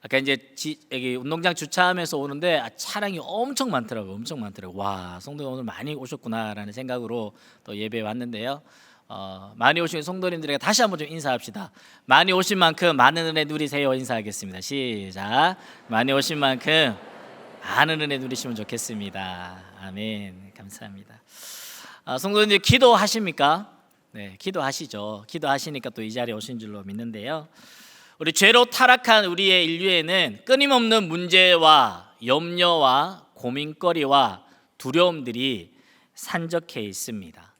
아까 이제 여기 운동장 주차하면서 오는데 차량이 엄청 많더라고요. 엄청 많더라고요. 와, 성도님 오늘 많이 오셨구나라는 생각으로 또 예배에 왔는데요. 많이 오신 성도님들에게 다시 한번 좀 인사합시다. 많이 오신 만큼 많은 은혜 누리세요. 인사하겠습니다. 시작. 많이 오신 만큼 많은 은혜 누리시면 좋겠습니다. 아멘. 감사합니다. 성도님들 기도하십니까? 네, 기도하시죠. 기도하시니까 또 이 자리에 오신 줄로 믿는데요. 우리 죄로 타락한 우리의 인류에는 끊임없는 문제와 염려와 고민거리와 두려움들이 산적해 있습니다.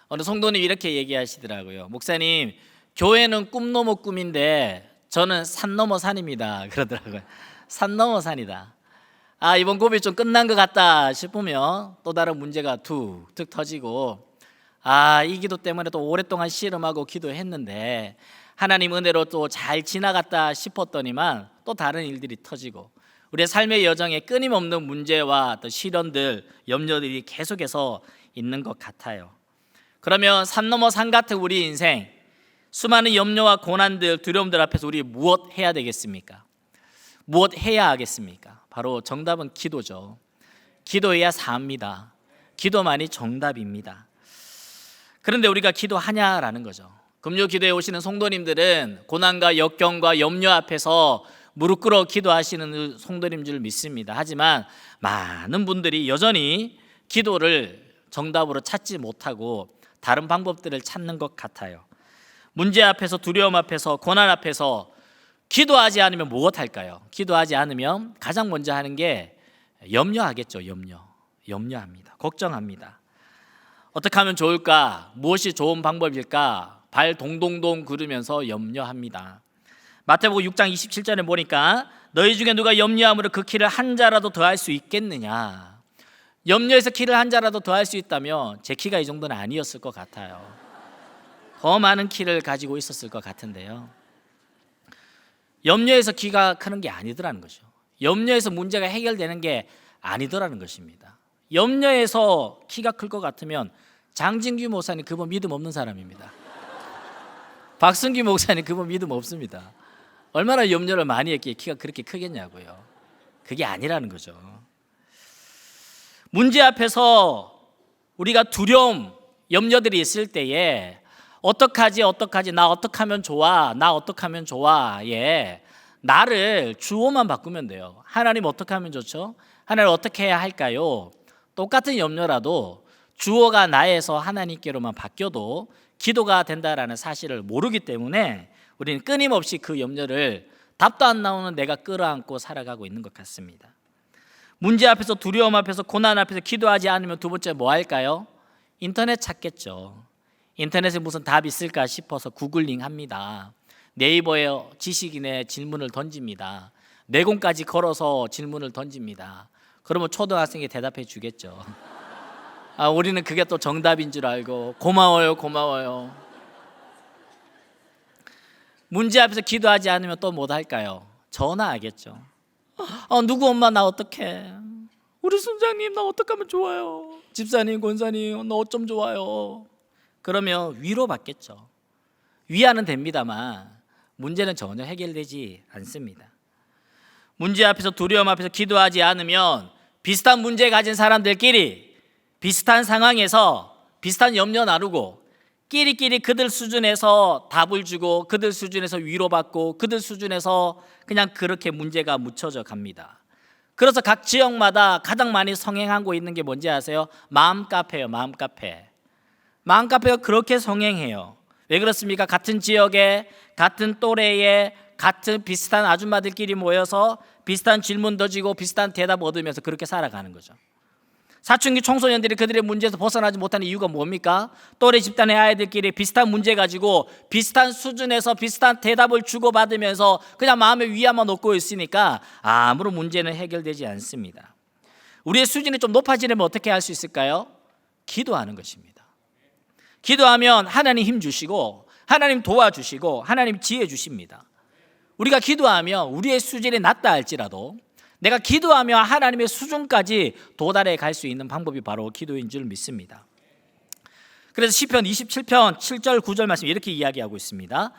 어느 성도님 이렇게 얘기하시더라고요. 목사님, 교회는 꿈 넘어 꿈인데 저는 산 넘어 산입니다. 그러더라고요. 산 넘어 산이다. 이번 고비 좀 끝난 것 같다 싶으면 또 다른 문제가 툭툭 터지고, 이 기도 때문에 또 오랫동안 씨름하고 기도했는데 하나님 은혜로 또 잘 지나갔다 싶었더니만 또 다른 일들이 터지고, 우리의 삶의 여정에 끊임없는 문제와 또 시련들, 염려들이 계속해서 있는 것 같아요. 그러면 산 넘어 산 같은 우리 인생, 수많은 염려와 고난들, 두려움들 앞에서 우리 무엇 해야 되겠습니까? 무엇 해야 하겠습니까? 바로 정답은 기도죠. 기도해야 삽니다. 기도만이 정답입니다. 그런데 우리가 기도하냐라는 거죠. 금요 기도에 오시는 성도님들은 고난과 역경과 염려 앞에서 무릎 꿇어 기도하시는 성도님 줄 믿습니다. 하지만 많은 분들이 여전히 기도를 정답으로 찾지 못하고 다른 방법들을 찾는 것 같아요. 문제 앞에서, 두려움 앞에서, 고난 앞에서 기도하지 않으면 무엇 할까요? 기도하지 않으면 가장 먼저 하는 게 염려하겠죠. 염려합니다. 걱정합니다. 어떻게 하면 좋을까? 무엇이 좋은 방법일까? 발 동동동 구르면서 염려합니다. 마태복음 6장 27절에 보니까 너희 중에 누가 염려함으로 그 키를 한 자라도 더할 수 있겠느냐? 염려해서 키를 한 자라도 더할 수 있다면 제 키가 이 정도는 아니었을 것 같아요. 더 많은 키를 가지고 있었을 것 같은데요. 염려해서 키가 크는 게 아니더라는 거죠. 염려해서 문제가 해결되는 게 아니더라는 것입니다. 염려해서 키가 클 것 같으면 장진규 목사님 그분 믿음 없는 사람입니다. 박승규 목사님 그분 믿음 없습니다. 얼마나 염려를 많이 했기에 키가 그렇게 크겠냐고요. 그게 아니라는 거죠. 문제 앞에서 우리가 두려움, 염려들이 있을 때에 어떡하지, 나 어떻게 하면 좋아, 나 어떻게 하면 좋아, 나를 주어만 바꾸면 돼요. 하나님 어떻게 하면 좋죠? 하나님 어떻게 해야 할까요? 똑같은 염려라도 주어가 나에서 하나님께로만 바뀌어도 기도가 된다라는 사실을 모르기 때문에 우리는 끊임없이 그 염려를 답도 안 나오는 내가 끌어안고 살아가고 있는 것 같습니다. 문제 앞에서, 두려움 앞에서, 고난 앞에서 기도하지 않으면 두 번째 뭐 할까요? 인터넷 찾겠죠. 인터넷에 무슨 답 있을까 싶어서 구글링 합니다. 네이버에 지식인의 질문을 던집니다. 내공까지 걸어서 질문을 던집니다. 그러면 초등학생이 대답해 주겠죠. 우리는 그게 또 정답인 줄 알고 고마워요. 문제 앞에서 기도하지 않으면 또 뭐 할까요? 전화하겠죠. 누구 엄마 나 어떡해? 우리 순장님 나 어떡하면 좋아요? 집사님, 권사님 나 어쩜 좋아요? 그러면 위로받겠죠. 위안은 됩니다만 문제는 전혀 해결되지 않습니다. 문제 앞에서, 두려움 앞에서 기도하지 않으면 비슷한 문제 가진 사람들끼리 비슷한 상황에서 비슷한 염려 나누고 끼리끼리 그들 수준에서 답을 주고 그들 수준에서 위로받고 그들 수준에서 그냥 그렇게 문제가 묻혀져 갑니다. 그래서 각 지역마다 가장 많이 성행하고 있는 게 뭔지 아세요? 마음카페예요. 마음카페가 그렇게 성행해요. 왜 그렇습니까? 같은 지역에, 같은 또래에, 같은 비슷한 아줌마들끼리 모여서 비슷한 질문 던지고 비슷한 대답 얻으면서 그렇게 살아가는 거죠. 사춘기 청소년들이 그들의 문제에서 벗어나지 못하는 이유가 뭡니까? 또래 집단의 아이들끼리 비슷한 문제 가지고 비슷한 수준에서 비슷한 대답을 주고받으면서 그냥 마음의 위안만 얻고 있으니까 아무런 문제는 해결되지 않습니다. 우리의 수준이 좀 높아지려면 어떻게 할 수 있을까요? 기도하는 것입니다. 기도하면 하나님 힘 주시고 하나님 도와주시고 하나님 지혜 주십니다. 우리가 기도하면 우리의 수준이 낮다 할지라도 내가 기도하며 하나님의 수준까지 도달해 갈 수 있는 방법이 바로 기도인 줄 믿습니다. 그래서 시편 27편 7절 9절 말씀 이렇게 이야기하고 있습니다.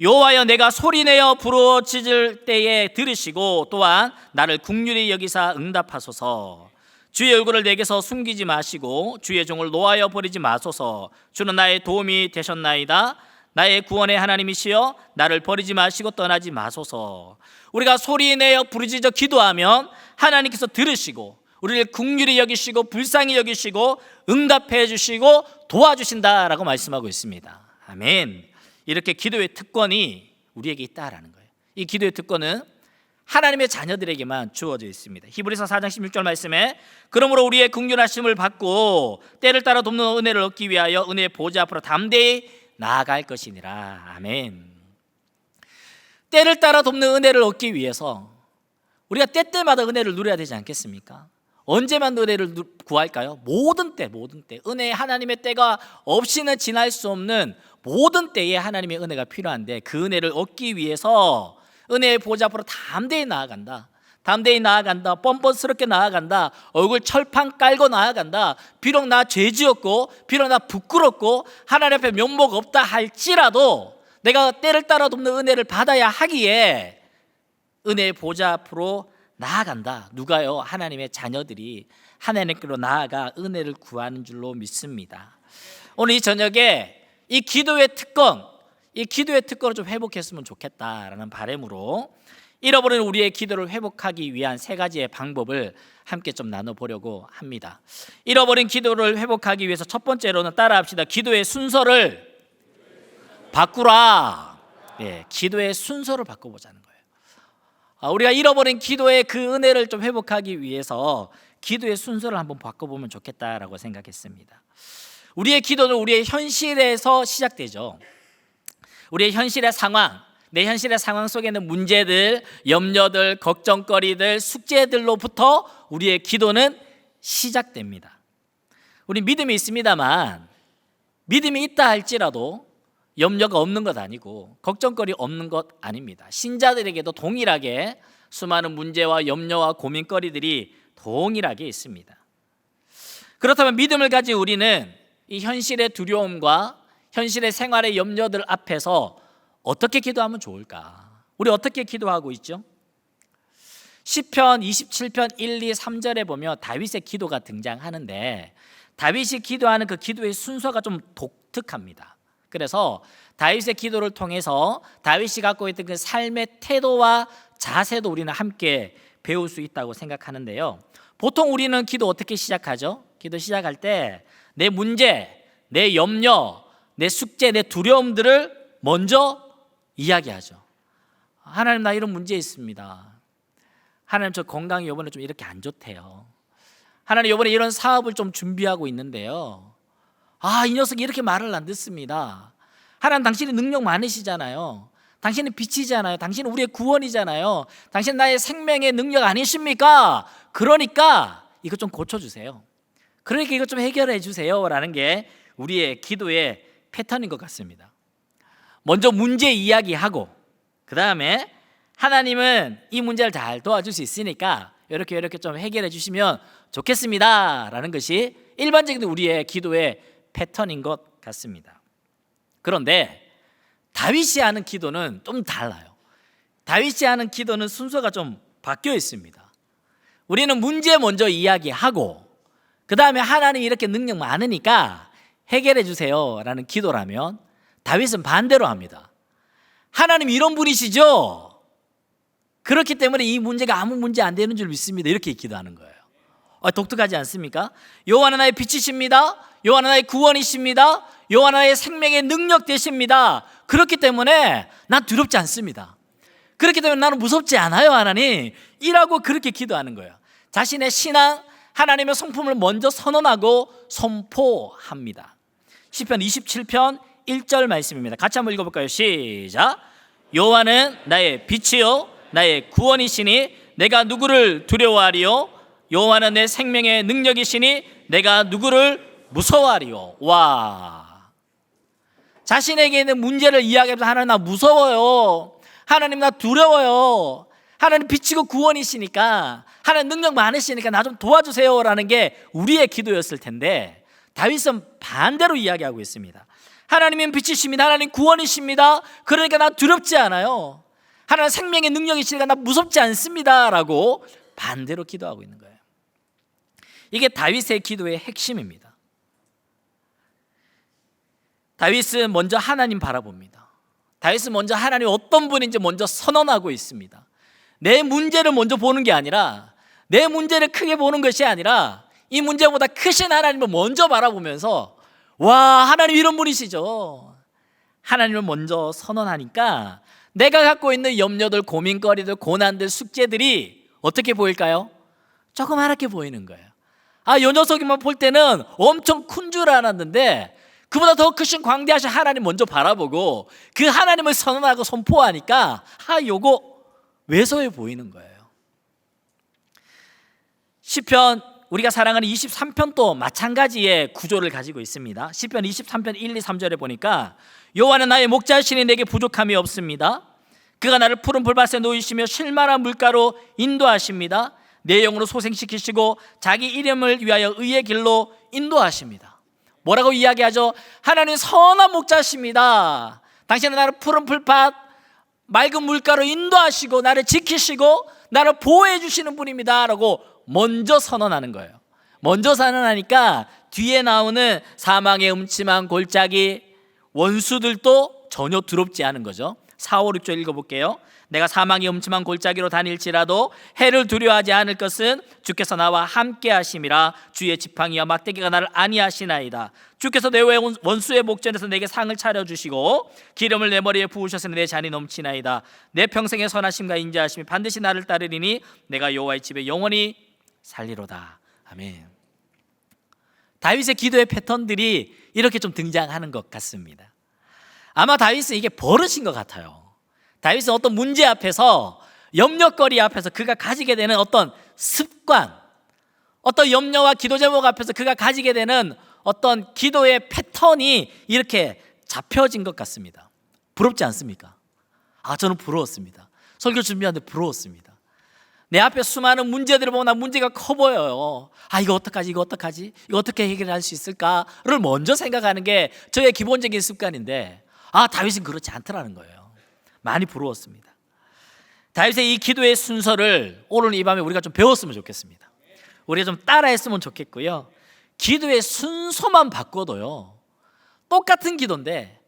여호와여, 내가 소리내어 부르짖을 때에 들으시고 또한 나를 긍휼히 여기사 응답하소서. 주의 얼굴을 내게서 숨기지 마시고 주의 종을 노하여 버리지 마소서. 주는 나의 도움이 되셨나이다. 나의 구원의 하나님이시여, 나를 버리지 마시고 떠나지 마소서. 우리가 소리내어 부르짖어 기도하면 하나님께서 들으시고 우리를 긍휼히 여기시고 불쌍히 여기시고 응답해 주시고 도와주신다라고 말씀하고 있습니다. 아멘. 이렇게 기도의 특권이 우리에게 있다라는 거예요. 이 기도의 특권은 하나님의 자녀들에게만 주어져 있습니다. 히브리서 4장 16절 말씀에 그러므로 우리의 긍휼하심을 받고 때를 따라 돕는 은혜를 얻기 위하여 은혜의 보좌 앞으로 담대히 나아갈 것이니라. 아멘. 때를 따라 돕는 은혜를 얻기 위해서 우리가 때때마다 은혜를 누려야 되지 않겠습니까? 언제만 은혜를 구할까요? 모든 때, 모든 때. 은혜, 하나님의 때가 없이는 지날 수 없는 모든 때에 하나님의 은혜가 필요한데, 그 은혜를 얻기 위해서 은혜의 보좌 앞으로 담대히 나아간다. 담대히 나아간다. 뻔뻔스럽게 나아간다. 얼굴 철판 깔고 나아간다. 비록 나 죄 지었고 비록 나 부끄럽고 하나님 앞에 면목 없다 할지라도 내가 때를 따라 돕는 은혜를 받아야 하기에 은혜의 보좌 앞으로 나아간다. 누가요? 하나님의 자녀들이 하나님께로 나아가 은혜를 구하는 줄로 믿습니다. 오늘 이 저녁에 이 기도의 특권을 좀 회복했으면 좋겠다라는 바람으로 잃어버린 우리의 기도를 회복하기 위한 세 가지의 방법을 함께 좀 나눠보려고 합니다. 잃어버린 기도를 회복하기 위해서 첫 번째로는 따라합시다. 기도의 순서를 바꾸라. 네, 기도의 순서를 바꿔보자는 거예요. 우리가 잃어버린 기도의 그 은혜를 좀 회복하기 위해서 기도의 순서를 한번 바꿔보면 좋겠다라고 생각했습니다. 우리의 기도는 우리의 현실에서 시작되죠. 우리의 현실의 상황, 내 현실의 상황 속에 있는 문제들, 염려들, 걱정거리들, 숙제들로부터 우리의 기도는 시작됩니다. 우리 믿음이 있습니다만 믿음이 있다 할지라도 염려가 없는 것 아니고 걱정거리 없는 것 아닙니다. 신자들에게도 동일하게 수많은 문제와 염려와 고민거리들이 동일하게 있습니다. 그렇다면 믿음을 가진 우리는 이 현실의 두려움과 현실의 생활의 염려들 앞에서 어떻게 기도하면 좋을까? 우리 어떻게 기도하고 있죠? 시편 27편 1, 2, 3절에 보면 다윗의 기도가 등장하는데 다윗이 기도하는 그 기도의 순서가 좀 독특합니다. 그래서 다윗의 기도를 통해서 다윗이 갖고 있던 그 삶의 태도와 자세도 우리는 함께 배울 수 있다고 생각하는데요. 보통 우리는 기도 어떻게 시작하죠? 기도 시작할 때 내 문제, 내 염려, 내 숙제, 내 두려움들을 먼저 이야기하죠. 하나님, 나 이런 문제 있습니다. 하나님, 저 건강이 이번에 좀 이렇게 안 좋대요. 하나님, 이번에 이런 사업을 좀 준비하고 있는데요. 이 녀석이 이렇게 말을 안 듣습니다. 하나님, 당신이 능력 많으시잖아요. 당신은 빛이잖아요. 당신은 우리의 구원이잖아요. 당신 나의 생명의 능력 아니십니까? 그러니까 이거 좀 고쳐주세요. 그러니까 이거 좀 해결해 주세요 라는 게 우리의 기도의 패턴인 것 같습니다. 먼저 문제 이야기하고 그 다음에 하나님은 이 문제를 잘 도와줄 수 있으니까 이렇게 좀 해결해 주시면 좋겠습니다 라는 것이 일반적인 우리의 기도의 패턴인 것 같습니다. 그런데 다윗이 하는 기도는 좀 달라요. 다윗이 하는 기도는 순서가 좀 바뀌어 있습니다. 우리는 문제 먼저 이야기하고 그 다음에 하나님이 이렇게 능력 많으니까 해결해 주세요 라는 기도라면 다윗은 반대로 합니다. 하나님 이런 분이시죠? 그렇기 때문에 이 문제가 아무 문제 안 되는 줄 믿습니다. 이렇게 기도하는 거예요. 독특하지 않습니까? 여호와는 나의 빛이십니다. 여호와는 나의 구원이십니다. 여호와는 나의 생명의 능력 되십니다. 그렇기 때문에 난 두렵지 않습니다. 그렇기 때문에 나는 무섭지 않아요 하나님. 이라고 그렇게 기도하는 거예요. 자신의 신앙, 하나님의 성품을 먼저 선언하고 선포합니다. 시편 27편 1절 말씀입니다. 같이 한번 읽어볼까요? 시작. 여호와는 나의 빛이요 나의 구원이시니 내가 누구를 두려워하리요? 여호와는 내 생명의 능력이시니 내가 누구를 무서워하리요? 와, 자신에게 있는 문제를 이야기하면서 하나님 나 무서워요. 하나님 나 두려워요. 하나님 빛이고 구원이시니까 하나님 능력 많으시니까 나 좀 도와주세요 라는 게 우리의 기도였을 텐데 다윗은 반대로 이야기하고 있습니다. 하나님은 빛이십니다. 하나님 구원이십니다. 그러니까 나 두렵지 않아요. 하나님 생명의 능력이시니까 나 무섭지 않습니다 라고 반대로 기도하고 있는 거예요. 이게 다윗의 기도의 핵심입니다. 다윗은 먼저 하나님 바라봅니다. 다윗은 먼저 하나님 어떤 분인지 먼저 선언하고 있습니다. 내 문제를 먼저 보는 게 아니라, 내 문제를 크게 보는 것이 아니라 이 문제보다 크신 하나님을 먼저 바라보면서, 와, 하나님 이런 분이시죠. 하나님을 먼저 선언하니까 내가 갖고 있는 염려들, 고민거리들, 고난들, 숙제들이 어떻게 보일까요? 조그맣게 보이는 거예요. 요 녀석이만 볼 때는 엄청 큰 줄 알았는데 그보다 더 크신 광대하신 하나님 먼저 바라보고 그 하나님을 선언하고 선포하니까 요거 왜소해 보이는 거예요. 시편, 우리가 사랑하는 23편도 마찬가지의 구조를 가지고 있습니다. 시편 23편 1, 2, 3절에 보니까 여호와는 나의 목자시니 내게 부족함이 없습니다. 그가 나를 푸른 풀밭에 놓이시며 쉴만한 물가로 인도하십니다. 내 영으로 소생시키시고 자기 이름을 위하여 의의 길로 인도하십니다. 뭐라고 이야기하죠? 하나님 선한 목자십니다. 당신은 나를 푸른 풀밭, 맑은 물가로 인도하시고 나를 지키시고 나를 보호해 주시는 분입니다 라고 먼저 선언하는 거예요. 먼저 선언하니까 뒤에 나오는 사망의 음침한 골짜기, 원수들도 전혀 두렵지 않은 거죠. 4, 5, 6절 읽어볼게요. 내가 사망의 음침한 골짜기로 다닐지라도 해를 두려워하지 않을 것은 주께서 나와 함께 하심이라. 주의 지팡이와 막대기가 나를 안위하시나이다. 주께서 내 원수의 목전에서 내게 상을 차려주시고 기름을 내 머리에 부으셨으니 내 잔이 넘치나이다. 내 평생의 선하심과 인자하심이 반드시 나를 따르리니 내가 여호와의 집에 영원히 살리로다. 아멘. 다윗의 기도의 패턴들이 이렇게 좀 등장하는 것 같습니다. 아마 다윗은 이게 버릇인 것 같아요. 다윗은 어떤 문제 앞에서, 염려거리 앞에서 그가 가지게 되는 어떤 습관, 어떤 염려와 기도 제목 앞에서 그가 가지게 되는 어떤 기도의 패턴이 이렇게 잡혀진 것 같습니다. 부럽지 않습니까? 저는 부러웠습니다. 설교 준비하는데 부러웠습니다. 내 앞에 수많은 문제들을 보면 나 문제가 커 보여요. 이거 어떡하지? 이거 어떡하지? 이거 어떻게 해결할 수 있을까를 먼저 생각하는 게 저의 기본적인 습관인데 다윗은 그렇지 않더라는 거예요. 많이 부러웠습니다. 다윗의 이 기도의 순서를 오늘 이 밤에 우리가 좀 배웠으면 좋겠습니다. 우리가 좀 따라했으면 좋겠고요. 기도의 순서만 바꿔도요, 똑같은 기도인데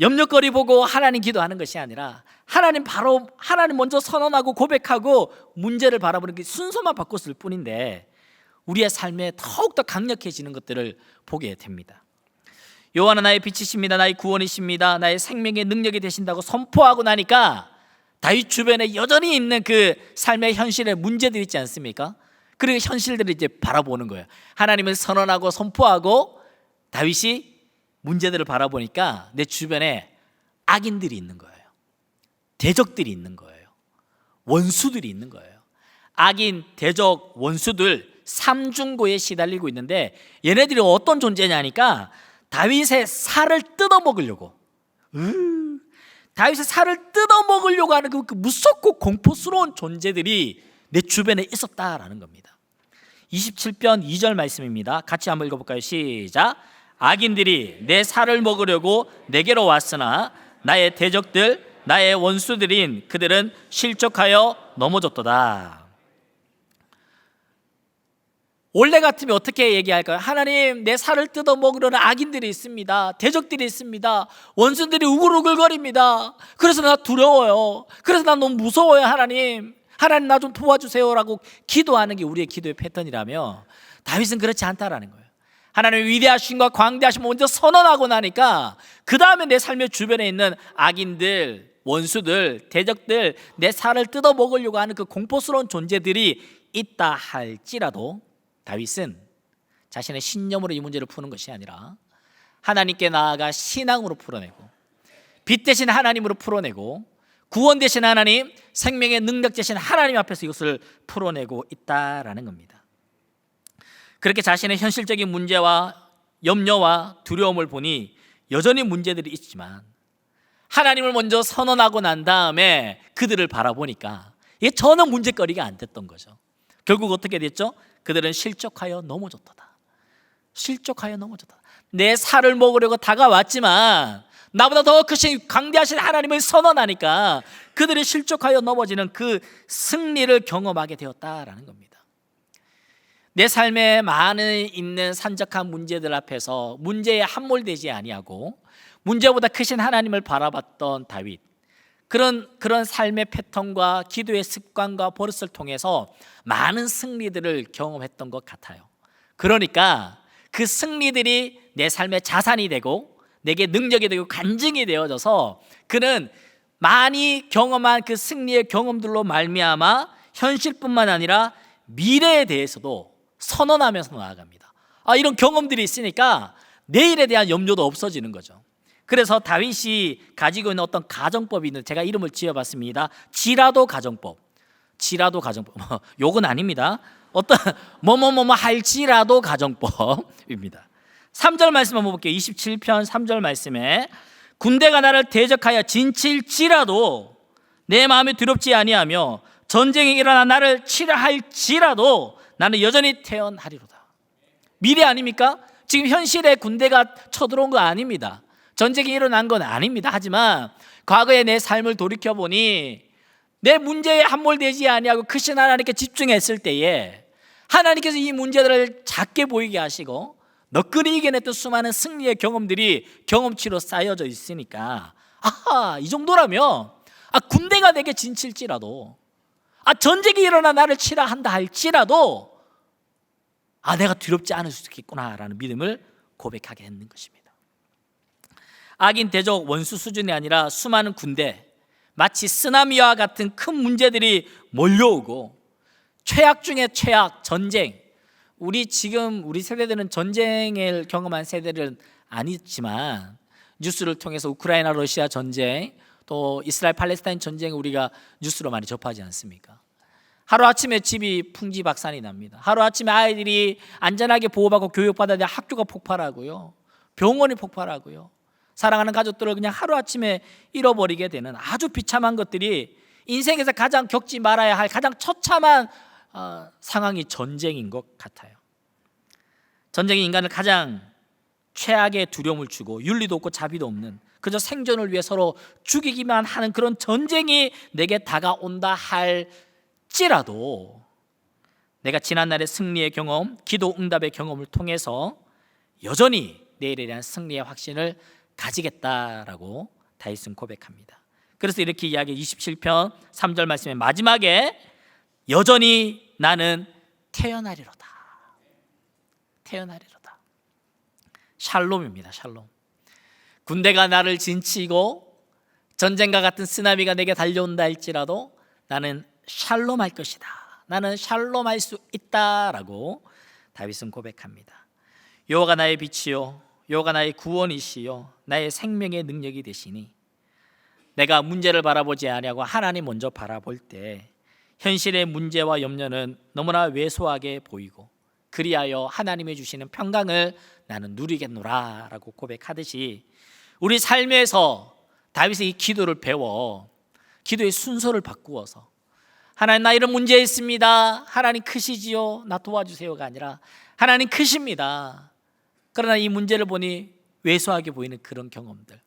염려거리 보고 하나님 기도하는 것이 아니라 하나님 먼저 선언하고 고백하고 문제를 바라보는 그 순서만 바꿨을 뿐인데 우리의 삶에 더욱더 강력해지는 것들을 보게 됩니다. 여호와는 나의 빛이십니다. 나의 구원이십니다. 나의 생명의 능력이 되신다고 선포하고 나니까 다윗 주변에 여전히 있는 그 삶의 현실의 문제들 있지 않습니까? 그리고 현실들을 이제 바라보는 거예요. 하나님을 선언하고 선포하고 다윗이 문제들을 바라보니까 내 주변에 악인들이 있는 거예요. 대적들이 있는 거예요. 원수들이 있는 거예요. 악인, 대적, 원수들 삼중고에 시달리고 있는데 얘네들이 어떤 존재냐니까 다윗의 살을 뜯어먹으려고, 다윗의 살을 뜯어먹으려고 하는 그 무섭고 공포스러운 존재들이 내 주변에 있었다라는 겁니다. 27편 2절 말씀입니다. 같이 한번 읽어볼까요? 시작. 악인들이 내 살을 먹으려고 내게로 왔으나 나의 대적들, 나의 원수들인 그들은 실족하여 넘어졌도다. 원래 같으면 어떻게 얘기할까요? 하나님, 내 살을 뜯어먹으려는 악인들이 있습니다. 대적들이 있습니다. 원수들이 우글우글거립니다. 그래서 나 두려워요. 그래서 나 너무 무서워요. 하나님 나 좀 도와주세요라고 기도하는 게 우리의 기도의 패턴이라며, 다윗은 그렇지 않다라는 거예요. 하나님의 위대하심과 광대하심을 먼저 선언하고 나니까 그 다음에 내 삶의 주변에 있는 악인들, 원수들, 대적들, 내 살을 뜯어먹으려고 하는 그 공포스러운 존재들이 있다 할지라도 다윗은 자신의 신념으로 이 문제를 푸는 것이 아니라 하나님께 나아가 신앙으로 풀어내고, 빛 대신 하나님으로 풀어내고, 구원 대신 하나님, 생명의 능력 대신 하나님 앞에서 이것을 풀어내고 있다라는 겁니다. 그렇게 자신의 현실적인 문제와 염려와 두려움을 보니 여전히 문제들이 있지만 하나님을 먼저 선언하고 난 다음에 그들을 바라보니까 이게 전혀 문제거리가 안 됐던 거죠. 결국 어떻게 됐죠? 그들은 실족하여 넘어졌도다. 실족하여 넘어졌다. 내 살을 먹으려고 다가왔지만 나보다 더 크신 강대하신 하나님을 선언하니까 그들이 실족하여 넘어지는 그 승리를 경험하게 되었다라는 겁니다. 내 삶에 많은 있는 산적한 문제들 앞에서 문제에 함몰되지 아니하고 문제보다 크신 하나님을 바라봤던 다윗, 그런 삶의 패턴과 기도의 습관과 버릇을 통해서 많은 승리들을 경험했던 것 같아요. 그러니까 그 승리들이 내 삶의 자산이 되고 내게 능력이 되고 간증이 되어져서 그는 많이 경험한 그 승리의 경험들로 말미암아 현실뿐만 아니라 미래에 대해서도 선언하면서 나아갑니다. 이런 경험들이 있으니까 내일에 대한 염려도 없어지는 거죠. 그래서 다윗이 가지고 있는 어떤 가정법이 있는데 제가 이름을 지어봤습니다. 지라도 가정법. 지라도 가정법. 욕은 아닙니다. 어떤 뭐뭐뭐뭐 할지라도 가정법입니다. 3절 말씀 한번 볼게요. 27편 3절 말씀에 군대가 나를 대적하여 진칠지라도 내 마음이 두렵지 아니하며 전쟁이 일어나 나를 치려 할지라도 나는 여전히 태어나리로다. 미래 아닙니까? 지금 현실에 군대가 쳐들어온 거 아닙니다. 전쟁이 일어난 건 아닙니다. 하지만 과거의 내 삶을 돌이켜보니 내 문제에 함몰되지 아니하고 크신 하나님께 집중했을 때에 하나님께서 이 문제들을 작게 보이게 하시고 너끈히 이겨냈던 수많은 승리의 경험들이 경험치로 쌓여져 있으니까 이 정도라면 군대가 내게 진칠지라도 전쟁이 일어나 나를 치라 한다 할지라도 내가 두렵지 않을 수 있겠구나라는 믿음을 고백하게 했는 것입니다. 악인 대적 원수 수준이 아니라 수많은 군대, 마치 쓰나미와 같은 큰 문제들이 몰려오고 최악 중에 최악, 전쟁. 우리 세대들은 전쟁을 경험한 세대는 아니지만 뉴스를 통해서 우크라이나 러시아 전쟁, 또 이스라엘 팔레스타인 전쟁을 우리가 뉴스로 많이 접하지 않습니까? 하루아침에 집이 풍지박산이 납니다. 하루아침에 아이들이 안전하게 보호받고 교육받아야 될 학교가 폭발하고요, 병원이 폭발하고요, 사랑하는 가족들을 그냥 하루아침에 잃어버리게 되는 아주 비참한 것들이 인생에서 가장 겪지 말아야 할 가장 처참한 상황이 전쟁인 것 같아요. 전쟁이 인간을 가장 최악의 두려움을 주고 윤리도 없고 자비도 없는, 그저 생존을 위해 서로 죽이기만 하는 그런 전쟁이 내게 다가온다 할지라도 내가 지난날의 승리의 경험, 기도 응답의 경험을 통해서 여전히 내일에 대한 승리의 확신을 가지겠다라고 다윗은 고백합니다. 그래서 이렇게 이야기 27편 3절 말씀의 마지막에 여전히 나는 태어나리로다. 태어나리로다. 샬롬입니다. 샬롬. 군대가 나를 진치고 전쟁과 같은 쓰나미가 내게 달려온다 할지라도 나는 샬롬할 것이다. 나는 샬롬할 수 있다라고 다윗은 고백합니다. 여호와가 나의 빛이요 여호와가 나의 구원이시요 나의 생명의 능력이 되시니, 내가 문제를 바라보지 아니하고 하나님 먼저 바라볼 때 현실의 문제와 염려는 너무나 왜소하게 보이고 그리하여 하나님이 주시는 평강을 나는 누리겠노라 라고 고백하듯이 우리 삶에서 다윗의 이 기도를 배워 기도의 순서를 바꾸어서 하나님 나 이런 문제 있습니다, 하나님 크시지요, 나 도와주세요가 아니라 하나님 크십니다, 그러나 이 문제를 보니 왜소하게 보이는 그런 경험들,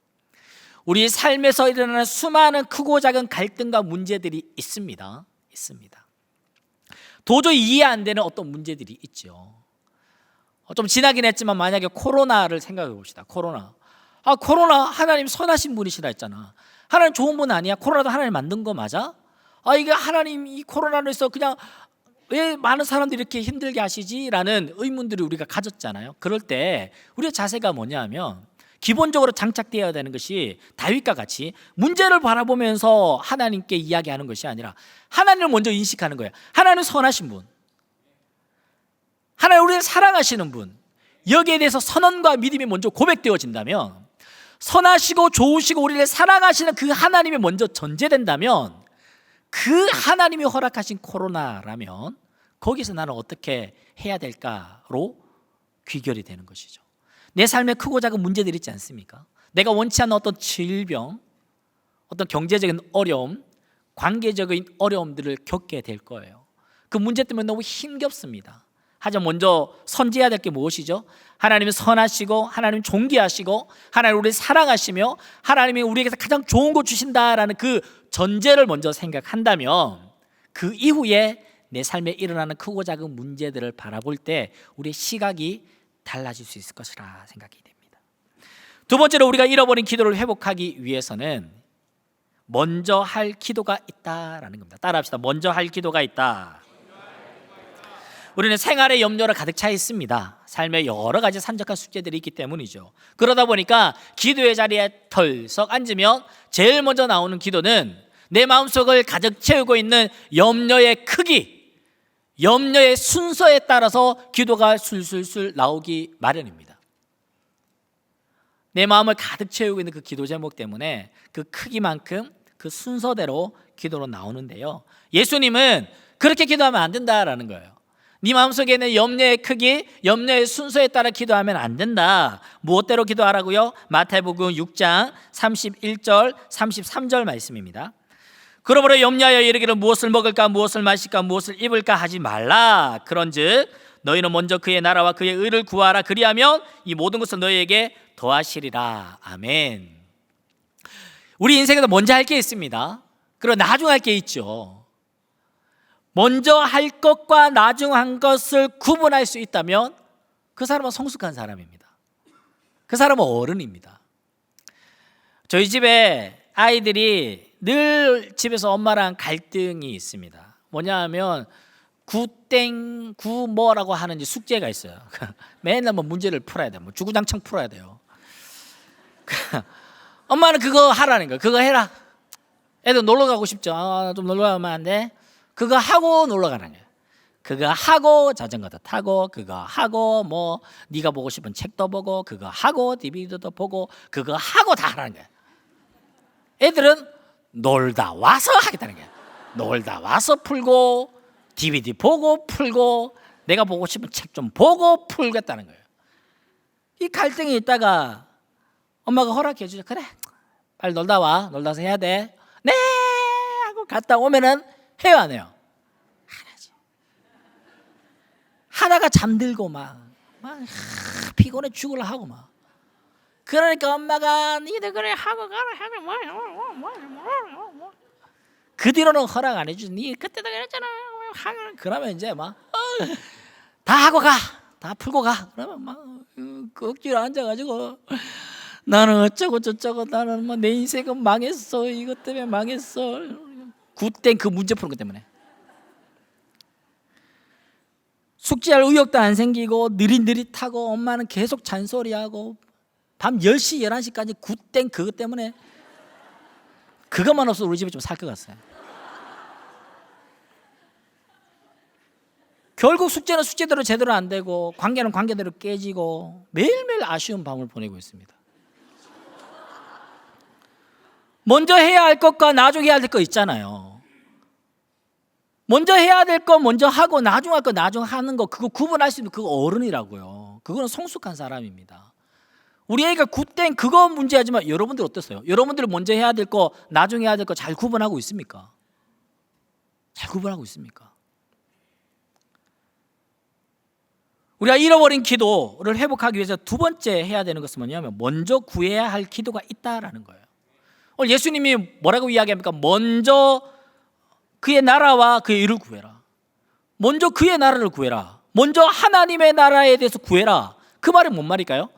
우리 삶에서 일어나는 수많은 크고 작은 갈등과 문제들이 있습니다. 도저히 이해 안 되는 어떤 문제들이 있죠. 좀 지나긴 했지만 만약에 코로나를 생각해 봅시다. 코로나 하나님 선하신 분이시라 했잖아. 하나님 좋은 분 아니야? 코로나도 하나님 만든 거 맞아? 이게 하나님 이 코로나로 해서 그냥 왜 많은 사람들이 이렇게 힘들게 하시지라는 의문들을 우리가 가졌잖아요. 그럴 때 우리의 자세가 뭐냐면 기본적으로 장착되어야 되는 것이 다윗과 같이 문제를 바라보면서 하나님께 이야기하는 것이 아니라 하나님을 먼저 인식하는 거예요. 하나님은 선하신 분, 하나님 우리를 사랑하시는 분, 여기에 대해서 선언과 믿음이 먼저 고백되어진다면, 선하시고 좋으시고 우리를 사랑하시는 그 하나님이 먼저 전제된다면, 그 하나님이 허락하신 코로나라면 거기서 나는 어떻게 해야 될까로 귀결이 되는 것이죠. 내 삶에 크고 작은 문제들이 있지 않습니까? 내가 원치 않는 어떤 질병, 어떤 경제적인 어려움, 관계적인 어려움들을 겪게 될 거예요. 그 문제 때문에 너무 힘겹습니다. 하지만 먼저 선지해야 될 게 무엇이죠? 하나님은 선하시고 하나님 존귀하시고 하나님 우리를 사랑하시며 하나님이 우리에게서 가장 좋은 거 주신다라는 그 전제를 먼저 생각한다면 그 이후에 내 삶에 일어나는 크고 작은 문제들을 바라볼 때 우리의 시각이 달라질 수 있을 것이라 생각이 됩니다. 두 번째로 우리가 잃어버린 기도를 회복하기 위해서는 먼저 할 기도가 있다라는 겁니다. 따라합시다. 먼저 할 기도가 있다. 우리는 생활에 염려가 가득 차 있습니다. 삶에 여러 가지 산적한 숙제들이 있기 때문이죠. 그러다 보니까 기도의 자리에 털썩 앉으면 제일 먼저 나오는 기도는 내 마음속을 가득 채우고 있는 염려의 크기, 염려의 순서에 따라서 기도가 술술술 나오기 마련입니다. 내 마음을 가득 채우고 있는 그 기도 제목 때문에 그 크기만큼 그 순서대로 기도로 나오는데요, 예수님은 그렇게 기도하면 안 된다라는 거예요. 네 마음속에 있는 염려의 크기, 염려의 순서에 따라 기도하면 안 된다. 무엇대로 기도하라고요? 마태복음 6장 31절 33절 말씀입니다. 그러므로 염려하여 이르기를 무엇을 먹을까 무엇을 마실까 무엇을 입을까 하지 말라. 그런즉 너희는 먼저 그의 나라와 그의 의를 구하라. 그리하면 이 모든 것을 너희에게 더하시리라. 아멘. 우리 인생에도 먼저 할 게 있습니다. 그리고 나중 할 게 있죠. 먼저 할 것과 나중 한 것을 구분할 수 있다면 그 사람은 성숙한 사람입니다. 그 사람은 어른입니다. 저희 집에 아이들이 늘 집에서 엄마랑 갈등이 있습니다. 뭐냐 하면 구 뭐라고 하는지 숙제가 있어요. 맨날 뭐 문제를 풀어야 돼요. 뭐 주구장창 풀어야 돼요. 엄마는 그거 하라는 거예요. 그거 해라. 애들 놀러 가고 싶죠. 좀 놀러 가면 안 돼? 그거 하고 놀러 가는 거예요. 그거 하고 자전거도 타고, 그거 하고 뭐 네가 보고 싶은 책도 보고, 그거 하고 DVD도 보고, 그거 하고 다 하라는 거예요. 애들은 놀다 와서 하겠다는 거예요. 놀다 와서 풀고, DVD 보고 풀고, 내가 보고 싶은 책 좀 보고 풀겠다는 거예요. 이 갈등이 있다가 엄마가 허락해 주죠. 그래, 빨리 놀다 와. 놀다 와서 해야 돼. 네 하고 갔다 오면은 해요, 안 해요? 하나지. 하다가 잠들고 막 피곤해 죽으려 하고 막. 그러니까 엄마가 니들 그래 하고 가라 하고 그 뒤로는 허락 안 해주지. 니 그때도 그랬잖아. 그러면 이제 막 다 하고 가, 다 풀고 가. 그러면 막 억지로 앉아가지고 나는 어쩌고 저쩌고, 나는 뭐 내 인생은 망했어, 이것 때문에 망했어. 굿땡 그 문제 푸는 것 때문에 숙제할 의욕도 안 생기고 느릿느릿하고 엄마는 계속 잔소리하고 밤 10시 11시까지 굿땡 그것 때문에 그것만 없어도 우리 집에 좀 살 것 같아요. 결국 숙제는 숙제대로 제대로 안 되고 관계는 관계대로 깨지고 매일매일 아쉬운 밤을 보내고 있습니다. 먼저 해야 할 것과 나중에 해야 될 거 있잖아요. 먼저 해야 될 거 먼저 하고 나중 할 거 나중 하는 거, 그거 구분할 수 있는 그거 어른이라고요. 그거는 성숙한 사람입니다. 우리 애가 굿땡 그거 문제하지만 여러분들 어땠어요? 여러분들 먼저 해야 될 거 나중에 해야 될 거 잘 구분하고 있습니까? 잘 구분하고 있습니까? 우리가 잃어버린 기도를 회복하기 위해서 두 번째 해야 되는 것은 뭐냐면 먼저 구해야 할 기도가 있다라는 거예요. 오늘 예수님이 뭐라고 이야기합니까? 먼저 그의 나라와 그의 의를 구해라. 먼저 그의 나라를 구해라. 먼저 하나님의 나라에 대해서 구해라. 그 말은 뭔 말일까요?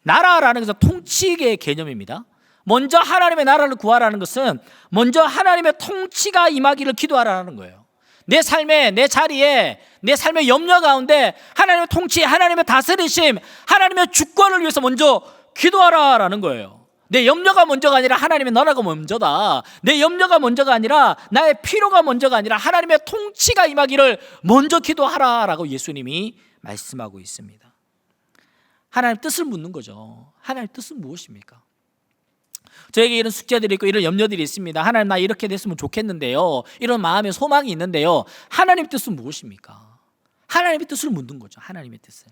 나라라는 것은 통치의 개념입니다. 먼저 하나님의 나라를 구하라는 것은 먼저 하나님의 통치가 임하기를 기도하라는 거예요. 내 삶에, 내 자리에, 내 삶의 염려 가운데 하나님의 통치, 하나님의 다스리심, 하나님의 주권을 위해서 먼저 기도하라라는 거예요. 내 염려가 먼저가 아니라 하나님의 나라가 먼저다. 내 염려가 먼저가 아니라 나의 필요가 먼저가 아니라 하나님의 통치가 임하기를 먼저 기도하라라고 예수님이 말씀하고 있습니다. 하나님의 뜻을 묻는 거죠. 하나님의 뜻은 무엇입니까? 저에게 이런 숙제들이 있고 이런 염려들이 있습니다. 하나님, 나 이렇게 됐으면 좋겠는데요. 이런 마음의 소망이 있는데요. 하나님의 뜻은 무엇입니까? 하나님의 뜻을 묻는 거죠. 하나님의 뜻을.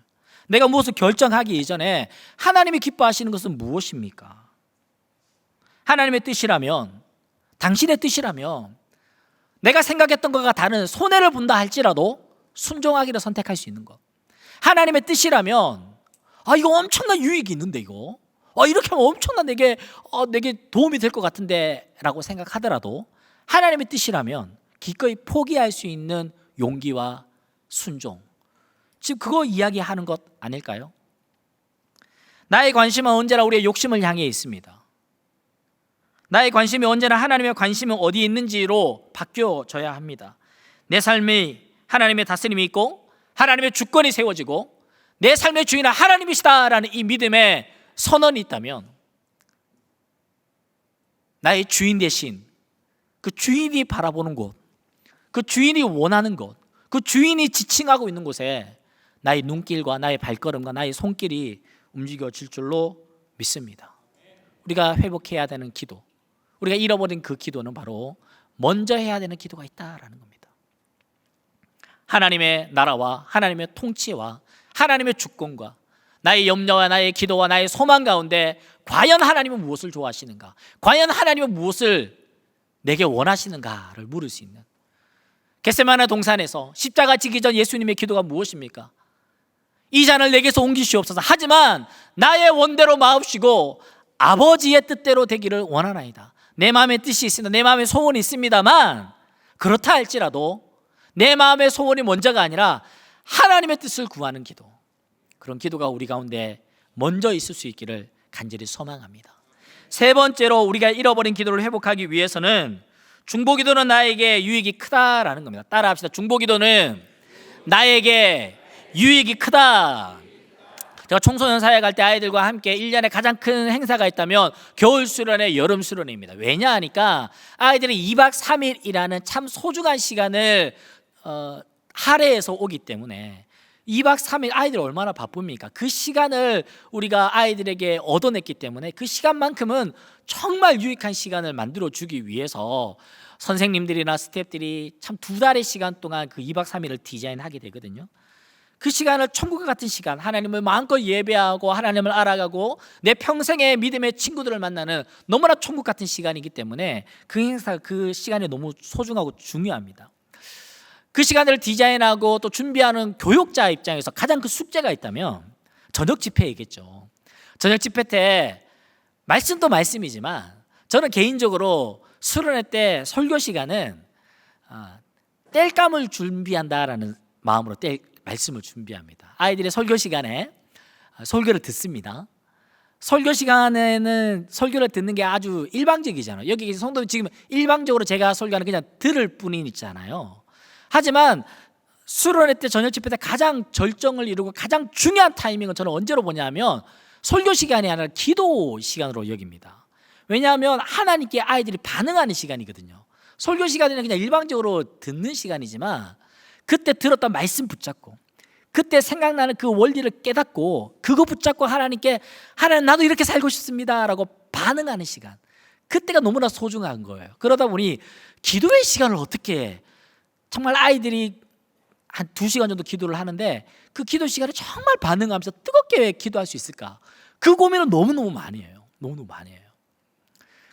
내가 무엇을 결정하기 이전에 하나님이 기뻐하시는 것은 무엇입니까? 하나님의 뜻이라면, 당신의 뜻이라면 내가 생각했던 것과 다른 손해를 본다 할지라도 순종하기를 선택할 수 있는 것. 하나님의 뜻이라면 이거 엄청난 유익이 있는데 이거 이렇게 하면 엄청난 내게 도움이 될 것 같은데 라고 생각하더라도 하나님의 뜻이라면 기꺼이 포기할 수 있는 용기와 순종, 지금 그거 이야기하는 것 아닐까요? 나의 관심은 언제나 우리의 욕심을 향해 있습니다. 나의 관심이 언제나 하나님의 관심은 어디에 있는지로 바뀌어져야 합니다. 내 삶이 하나님의 다스림이 있고 하나님의 주권이 세워지고 내 삶의 주인은 하나님이시다라는 이 믿음의 선언이 있다면 나의 주인 대신 그 주인이 바라보는 곳, 그 주인이 원하는 곳, 그 주인이 지칭하고 있는 곳에 나의 눈길과 나의 발걸음과 나의 손길이 움직여질 줄로 믿습니다. 우리가 회복해야 되는 기도, 우리가 잃어버린 그 기도는 바로 먼저 해야 되는 기도가 있다라는 겁니다. 하나님의 나라와 하나님의 통치와 하나님의 주권과 나의 염려와 나의 기도와 나의 소망 가운데 과연 하나님은 무엇을 좋아하시는가, 과연 하나님은 무엇을 내게 원하시는가를 물을 수 있는, 겟세마네 동산에서 십자가 지기 전 예수님의 기도가 무엇입니까? 이 잔을 내게서 옮기시옵소서. 하지만 나의 원대로 마옵시고 아버지의 뜻대로 되기를 원하나이다. 내 마음의 뜻이 있습니다. 내 마음의 소원이 있습니다만 그렇다 할지라도 내 마음의 소원이 먼저가 아니라 하나님의 뜻을 구하는 기도, 그런 기도가 우리 가운데 먼저 있을 수 있기를 간절히 소망합니다. 세 번째로 우리가 잃어버린 기도를 회복하기 위해서는 중보기도는 나에게 유익이 크다라는 겁니다. 따라합시다. 중보기도는 나에게 유익이 크다. 제가 청소년 사회 갈 때 아이들과 함께 1년에 가장 큰 행사가 있다면 겨울 수련회, 여름 수련회입니다. 왜냐 하니까 아이들이 2박 3일이라는 참 소중한 시간을 할애해서 오기 때문에 2박 3일 아이들 얼마나 바쁩니까? 그 시간을 우리가 아이들에게 얻어냈기 때문에 그 시간만큼은 정말 유익한 시간을 만들어주기 위해서 선생님들이나 스태프들이 참 2달의 시간 동안 그 2박 3일을 디자인하게 되거든요. 그 시간을 천국과 같은 시간, 하나님을 마음껏 예배하고 하나님을 알아가고 내 평생의 믿음의 친구들을 만나는 너무나 천국 같은 시간이기 때문에 그 행사, 그 시간이 너무 소중하고 중요합니다. 그 시간을 디자인하고 또 준비하는 교육자 입장에서 가장 그 숙제가 있다면 저녁 집회이겠죠. 저녁 집회 때 말씀도 말씀이지만 저는 개인적으로 수련회 때 설교 시간은 땔감을 준비한다라는 마음으로 말씀을 준비합니다. 아이들의 설교 시간에 설교를 듣습니다. 설교 시간에는 설교를 듣는 게 아주 일방적이잖아요. 여기 성도님 지금 일방적으로 제가 설교하는 그냥 들을 뿐이잖아요. 하지만 수련회 때 저녁 집회 때 가장 절정을 이루고 가장 중요한 타이밍은 저는 언제로 보냐면 설교 시간이 아니라 기도 시간으로 여깁니다. 왜냐하면 하나님께 아이들이 반응하는 시간이거든요. 설교 시간에는 그냥 일방적으로 듣는 시간이지만 그때 들었던 말씀 붙잡고 그때 생각나는 그 원리를 깨닫고 그거 붙잡고 하나님께 하나님 나도 이렇게 살고 싶습니다 라고 반응하는 시간, 그때가 너무나 소중한 거예요. 그러다 보니 기도의 시간을 어떻게, 정말 아이들이 한 2시간 정도 기도를 하는데 그 기도 시간에 정말 반응하면서 뜨겁게 기도할 수 있을까, 그 고민은 너무너무 많이 해요. 너무너무 많이 해요.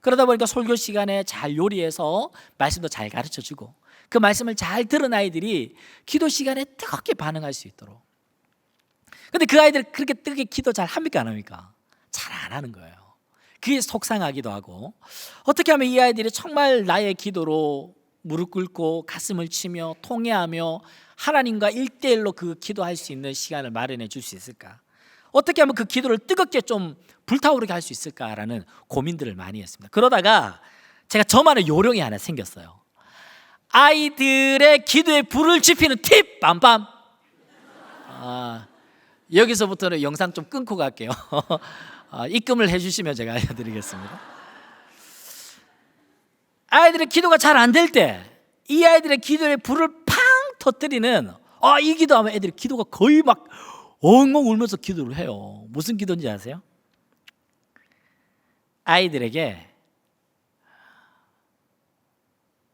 그러다 보니까 설교 시간에 잘 요리해서 말씀도 잘 가르쳐주고 그 말씀을 잘 들은 아이들이 기도 시간에 뜨겁게 반응할 수 있도록. 근데 그 아이들 그렇게 뜨겁게 기도 잘 합니까 안 합니까? 잘 안 하는 거예요. 그게 속상하기도 하고, 어떻게 하면 이 아이들이 정말 나의 기도로 무릎 꿇고 가슴을 치며 통회하며 하나님과 1대1로 그 기도할 수 있는 시간을 마련해 줄 수 있을까? 어떻게 하면 그 기도를 뜨겁게 좀 불타오르게 할 수 있을까라는 고민들을 많이 했습니다. 그러다가 제가 저만의 요령이 하나 생겼어요. 아이들의 기도에 불을 지피는 팁! 빰빰! 여기서부터는 영상 좀 끊고 갈게요. 입금을 해주시면 제가 알려드리겠습니다. 아이들의 기도가 잘 안 될 때 이 아이들의 기도에 불을 팡 터뜨리는 이 기도하면 애들이 기도가 거의 막 엉엉 울면서 기도를 해요. 무슨 기도인지 아세요? 아이들에게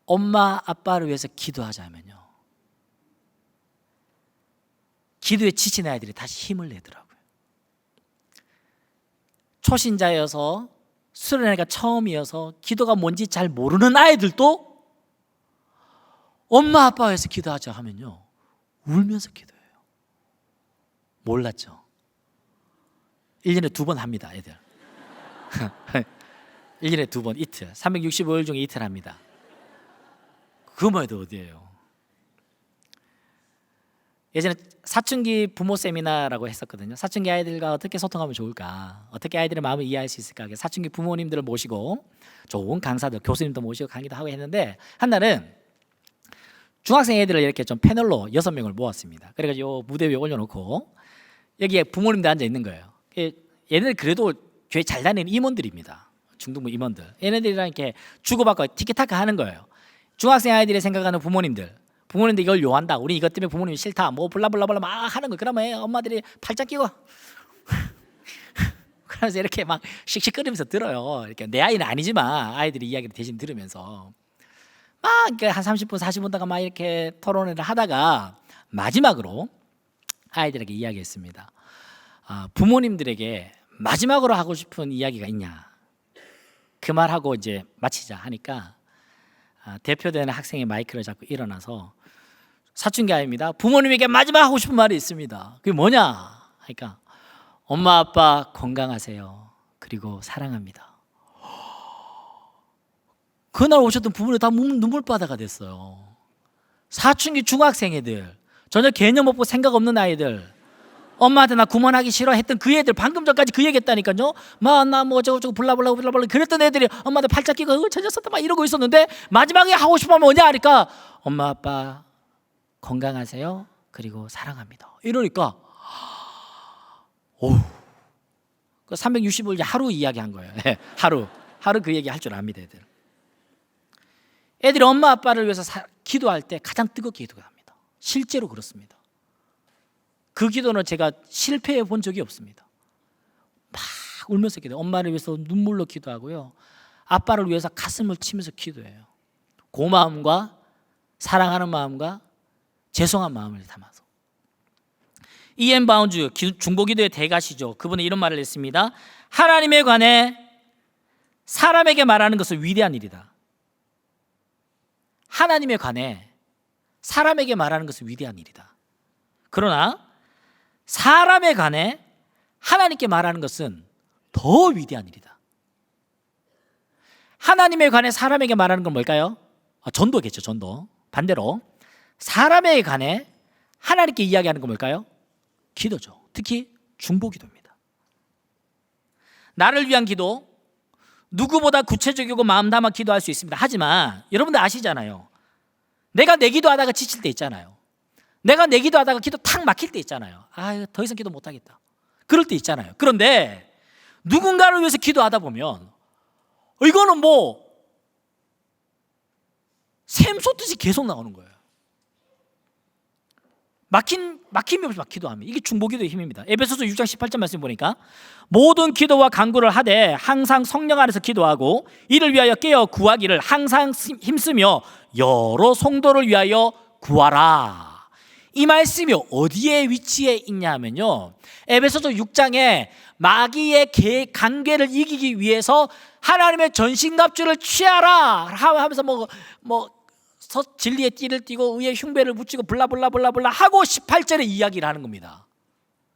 엄마 아빠를 위해서 기도하자면요, 기도에 지친 아이들이 다시 힘을 내더라고요. 초신자여서 수련회가 처음이어서 기도가 뭔지 잘 모르는 아이들도 엄마 아빠를 위해서 기도하자 하면요 울면서 기도해요. 몰랐죠? 1년에 2번 합니다, 애들. 1년에 2번 이틀, 365일 중에 이틀 합니다. 그거만 해도 어디예요? 예전에 사춘기 부모 세미나라고 했었거든요. 사춘기 아이들과 어떻게 소통하면 좋을까, 어떻게 아이들의 마음을 이해할 수 있을까, 사춘기 부모님들을 모시고 좋은 강사들, 교수님도 모시고 강의도 하고 했는데, 한 날은 중학생 애들을 이렇게 좀 패널로 6명을 모았습니다. 그래가지고 무대 위에 올려놓고 여기에 부모님들 앉아 있는 거예요. 얘네들 그래도 교회 잘 다니는 임원들입니다. 중등부 임원들. 얘네들이랑 이렇게 주고받고 티키타카 하는 거예요. 중학생 아이들이 생각하는 부모님들 이걸 요한다, 우리 이것 때문에 부모님이 싫다, 뭐 블라블라블라 막 하는 거예요. 그러면 엄마들이 팔짱 끼고 그래서 이렇게 막 씩씩거리면서 들어요. 이렇게 내 아이는 아니지만 아이들이 이야기를 대신 들으면서 막 이렇게 한 30분 40분 동안 막 이렇게 토론을 하다가 마지막으로 아이들에게 이야기했습니다. 부모님들에게 마지막으로 하고 싶은 이야기가 있냐, 그 말하고 이제 마치자 하니까 대표되는 학생이 마이크를 잡고 일어나서, 사춘기 아이입니다, 부모님에게 마지막 하고 싶은 말이 있습니다. 그게 뭐냐 하니까, 엄마 아빠 건강하세요, 그리고 사랑합니다. 그날 오셨던 부모님 다 눈물바다가 됐어요. 사춘기 중학생 애들, 전혀 개념 없고 생각 없는 아이들, 엄마한테 나 그만하기 싫어 했던 그 애들, 방금 전까지 그 얘기했다니까요. 나 뭐 저거 블라블라 그랬던 애들이 엄마한테 팔짱 끼고 젖었었다 막 이러고 있었는데, 마지막에 하고 싶으면 뭐냐 하니까 엄마 아빠 건강하세요, 그리고 사랑합니다 이러니까, 그 365일 하루 이야기한 거예요. 하루 그 얘기 할 줄 압니다. 애들이 엄마 아빠를 위해서 기도할 때 가장 뜨겁게 기도합니다. 실제로 그렇습니다. 그 기도는 제가 실패해 본 적이 없습니다. 막 울면서 기도해요. 엄마를 위해서 눈물로 기도하고요, 아빠를 위해서 가슴을 치면서 기도해요. 고마움과 사랑하는 마음과 죄송한 마음을 담아서. 이엔 바운즈, 중보기도의 대가시죠. 그분은 이런 말을 했습니다. 하나님에 관해 사람에게 말하는 것은 위대한 일이다. 하나님에 관해 사람에게 말하는 것은 위대한 일이다. 그러나 사람에 관해 하나님께 말하는 것은 더 위대한 일이다. 하나님에 관해 사람에게 말하는 건 뭘까요? 전도겠죠. 전도. 반대로 사람에 관해 하나님께 이야기하는 건 뭘까요? 기도죠. 특히 중보기도입니다. 나를 위한 기도, 누구보다 구체적이고 마음 담아 기도할 수 있습니다. 하지만 여러분들 아시잖아요. 내가 내 기도하다가 지칠 때 있잖아요. 내가 내 기도하다가 기도 탁 막힐 때 있잖아요. 더 이상 기도 못하겠다, 그럴 때 있잖아요. 그런데 누군가를 위해서 기도하다 보면 이거는 뭐 샘솟듯이 계속 나오는 거예요. 막힘이 없이 막 기도하면, 이게 중보기도의 힘입니다. 에베소서 6장 18절 말씀 보니까, 모든 기도와 간구를 하되 항상 성령 안에서 기도하고 이를 위하여 깨어 구하기를 항상 힘쓰며 여러 성도를 위하여 구하라. 이 말씀이 어디에 위치해 있냐 하면요, 에베소서 6장에 마귀의 관계를 이기기 위해서 하나님의 전신갑주를 취하라 하면서 진리의 띠를 띠고 의의 흉배를 붙이고 블라블라블라블라 하고 18절에 이야기를 하는 겁니다.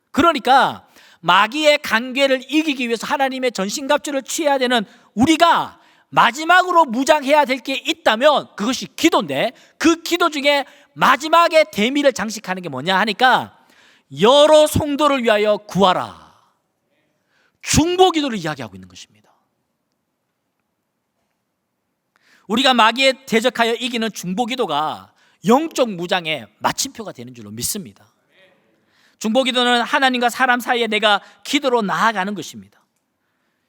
그러니까 마귀의 관계를 이기기 위해서 하나님의 전신갑주를 취해야 되는 우리가 마지막으로 무장해야 될 게 있다면 그것이 기도인데, 그 기도 중에 마지막에 대미를 장식하는 게 뭐냐 하니까 여러 성도를 위하여 구하라. 중보기도를 이야기하고 있는 것입니다. 우리가 마귀에 대적하여 이기는 중보기도가 영적 무장의 마침표가 되는 줄로 믿습니다. 중보기도는 하나님과 사람 사이에 내가 기도로 나아가는 것입니다.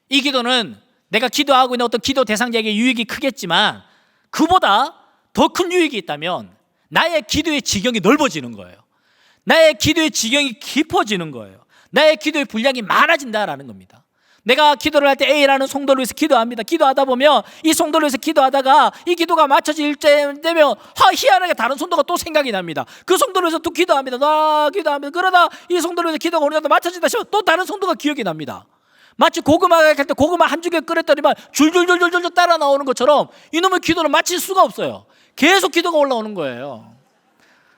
이 기도는 내가 기도하고 있는 어떤 기도 대상자에게 유익이 크겠지만, 그보다 더 큰 유익이 있다면 나의 기도의 지경이 넓어지는 거예요. 나의 기도의 지경이 깊어지는 거예요. 나의 기도의 분량이 많아진다라는 겁니다. 내가 기도를 할 때 A라는 성도를 위해서 기도합니다. 기도하다 보면 이 성도를 위해서 기도하다가 이 기도가 맞춰질 때 되면 희한하게 다른 성도가 또 생각이 납니다. 그 성도를 위해서 또 기도합니다. 그러다 이 성도를 위해서 기도가 어느 정도 맞춰진다 싶으면 또 다른 성도가 기억이 납니다. 마치 고구마가 할 때 고구마 한 주개 끓였더니만 줄줄줄줄줄 따라 나오는 것처럼 이놈의 기도는 마칠 수가 없어요. 계속 기도가 올라오는 거예요.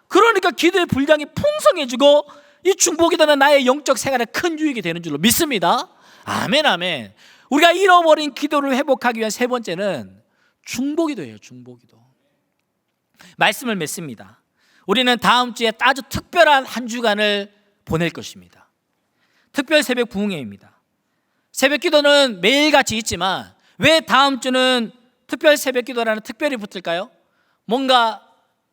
그러니까 기도의 분량이 풍성해지고 이 중보기도는 나의 영적 생활에 큰 유익이 되는 줄로 믿습니다. 아멘, 아멘. 우리가 잃어버린 기도를 회복하기 위한 세 번째는 중보기도예요. 중보기도. 말씀을 맺습니다. 우리는 다음 주에 아주 특별한 한 주간을 보낼 것입니다. 특별 새벽 부흥회입니다. 새벽 기도는 매일같이 있지만 왜 다음 주는 특별 새벽 기도라는 특별히 붙을까요? 뭔가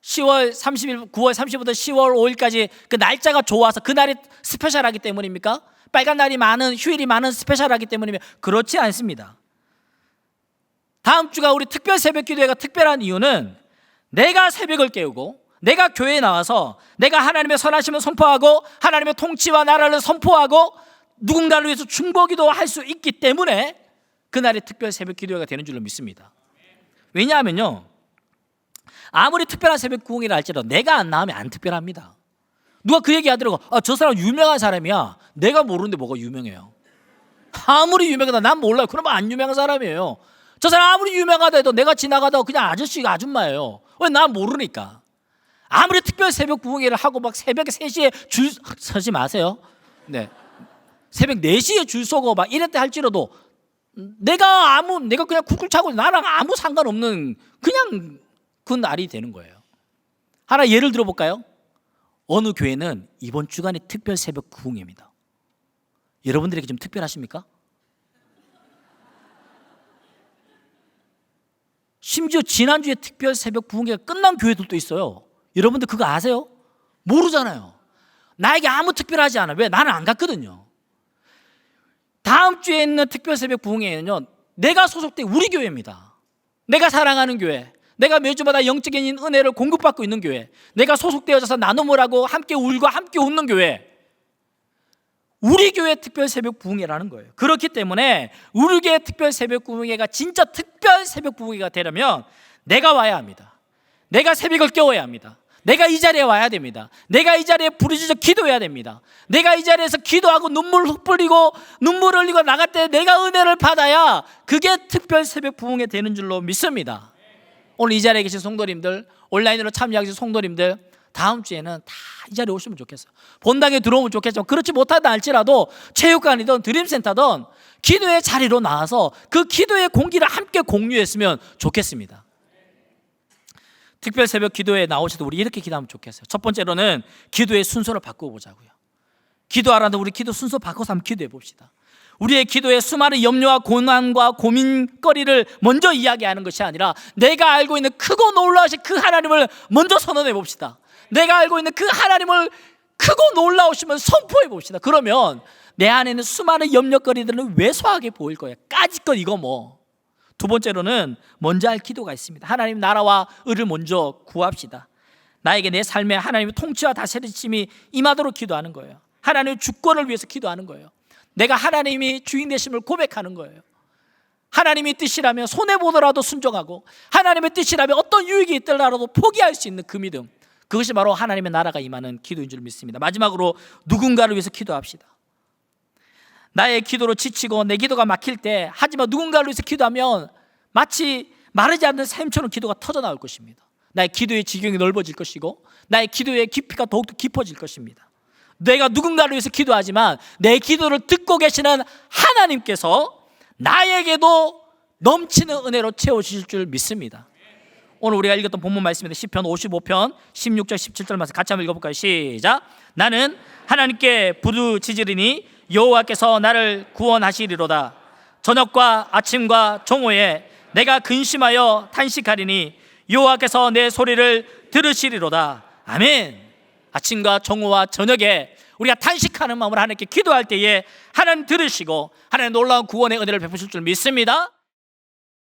10월 30일, 9월 30일부터 10월 5일까지 그 날짜가 좋아서 그날이 스페셜하기 때문입니까? 빨간 날이 많은, 휴일이 많은 스페셜하기 때문입니까? 그렇지 않습니다. 다음 주가 우리 특별 새벽 기도회가 특별한 이유는 내가 새벽을 깨우고 내가 교회에 나와서 내가 하나님의 선하심을 선포하고 하나님의 통치와 나라를 선포하고 누군가를 위해서 중보기도 할 수 있기 때문에 그날이 특별 새벽 기도회가 되는 줄로 믿습니다. 왜냐하면요, 아무리 특별한 새벽 부흥이라 할지라도 내가 안 나오면 안 특별합니다. 누가 그 얘기 하더라고. 저 사람 유명한 사람이야. 내가 모르는데 뭐가 유명해요? 아무리 유명하다 난 몰라요. 그러면 안 유명한 사람이에요. 저 사람 아무리 유명하다 해도 내가 지나가다가 그냥 아저씨가 아줌마예요. 왜? 난 모르니까. 아무리 특별 새벽 부흥회를 하고 막 새벽에 3시에 줄 서지 마세요. 네. 새벽 4시에 줄 서고 막 이랬다 할지라도 내가 그냥 쿨쿨 차고 나랑 아무 상관없는 그냥 그 날이 되는 거예요. 하나 예를 들어볼까요? 어느 교회는 이번 주간이 특별 새벽 부흥회입니다. 여러분들에게 좀 특별하십니까? 심지어 지난주에 특별 새벽 부흥회가 끝난 교회들도 있어요. 여러분들 그거 아세요? 모르잖아요. 나에게 아무 특별하지 않아. 왜? 나는 안 갔거든요. 다음 주에 있는 특별 새벽 부흥회는요, 내가 소속된 우리 교회입니다. 내가 사랑하는 교회, 내가 매주마다 영적인 은혜를 공급받고 있는 교회, 내가 소속되어져서 나눔을 하고 함께 울고 함께 웃는 교회, 우리 교회 특별 새벽 부흥회라는 거예요. 그렇기 때문에 우리 교회 특별 새벽 부흥회가 진짜 특별 새벽 부흥회가 되려면 내가 와야 합니다. 내가 새벽을 깨워야 합니다. 내가 이 자리에 와야 됩니다. 내가 이 자리에 부르짖어 기도해야 됩니다. 내가 이 자리에서 기도하고 눈물 흘리고 눈물 흘리고 나갈 때 내가 은혜를 받아야 그게 특별 새벽 부흥회 되는 줄로 믿습니다. 오늘 이 자리에 계신 성도님들, 온라인으로 참여하신 성도님들, 다음 주에는 다 이 자리에 오시면 좋겠어요. 본당에 들어오면 좋겠지만 그렇지 못하다 할지라도 체육관이든 드림센터든 기도의 자리로 나와서 그 기도의 공기를 함께 공유했으면 좋겠습니다. 특별 새벽 기도에 나오셔도 우리 이렇게 기도하면 좋겠어요. 첫 번째로는 기도의 순서를 바꿔보자고요. 기도하라는데 우리 기도 순서 바꿔서 한번 기도해 봅시다. 우리의 기도에 수많은 염려와 고난과 고민거리를 먼저 이야기하는 것이 아니라 내가 알고 있는 크고 놀라우신 그 하나님을 먼저 선언해 봅시다. 내가 알고 있는 그 하나님을 크고 놀라우시면 선포해 봅시다. 그러면 내 안에 있는 수많은 염려거리들은 왜소하게 보일 거예요. 까짓것 이거 뭐. 두 번째로는 먼저 할 기도가 있습니다. 하나님 나라와 의를 먼저 구합시다. 나에게 내 삶에 하나님의 통치와 다스리심이 임하도록 기도하는 거예요. 하나님의 주권을 위해서 기도하는 거예요. 내가 하나님이 주인 되심을 고백하는 거예요. 하나님의 뜻이라면 손해보더라도 순종하고 하나님의 뜻이라면 어떤 유익이 있더라도 포기할 수 있는 그 믿음, 그것이 바로 하나님의 나라가 임하는 기도인 줄 믿습니다. 마지막으로 누군가를 위해서 기도합시다. 나의 기도로 지치고 내 기도가 막힐 때, 하지만 누군가를 위해서 기도하면 마치 마르지 않는 샘처럼 기도가 터져나올 것입니다. 나의 기도의 지경이 넓어질 것이고 나의 기도의 깊이가 더욱더 깊어질 것입니다. 내가 누군가를 위해서 기도하지만 내 기도를 듣고 계시는 하나님께서 나에게도 넘치는 은혜로 채워주실 줄 믿습니다. 오늘 우리가 읽었던 본문 말씀입니다. 시편 55편 16절 17절 말씀 같이 한번 읽어볼까요? 시작. 나는 하나님께 부르짖으리니 여호와께서 나를 구원하시리로다. 저녁과 아침과 정오에 내가 근심하여 탄식하리니 여호와께서 내 소리를 들으시리로다. 아멘. 아침과 정오와 저녁에 우리가 탄식하는 마음으로 하나님께 기도할 때에 하나님 들으시고 하나님 놀라운 구원의 은혜를 베푸실 줄 믿습니다.